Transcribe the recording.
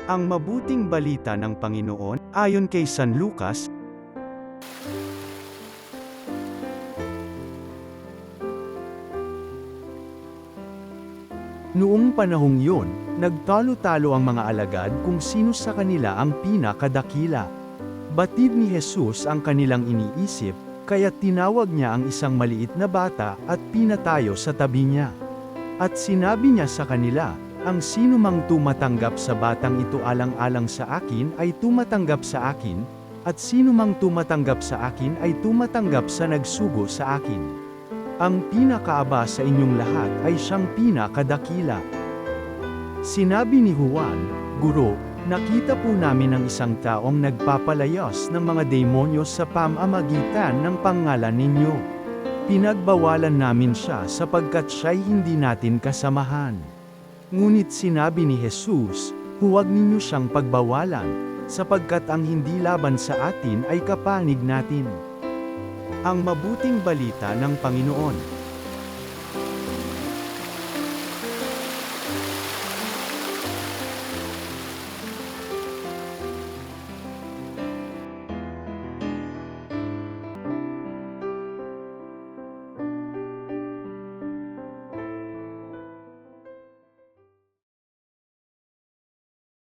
Ang mabuting balita ng Panginoon, ayon kay San Lucas. Noong panahong yun, nagtalo-talo ang mga alagad kung sino sa kanila ang pinakadakila. Batid ni Jesus ang kanilang iniisip, kaya tinawag niya ang isang maliit na bata at pinatayo sa tabi niya. At sinabi niya sa kanila, ang sino mang tumatanggap sa batang ito alang-alang sa akin ay tumatanggap sa akin, at sino mang tumatanggap sa akin ay tumatanggap sa nagsugo sa akin. Ang pinakaaba sa inyong lahat ay siyang pinakadakila. Sinabi ni Juan, Guro, nakita po namin ang isang taong nagpapalayas ng mga demonyo sa pamamagitan ng pangalan ninyo. Pinagbawalan namin siya sapagkat siya'y hindi natin kasamahan. Ngunit sinabi ni Jesus, huwag ninyo siyang pagbawalan, sapagkat ang hindi laban sa atin ay kapanig natin. Ang mabuting balita ng Panginoon.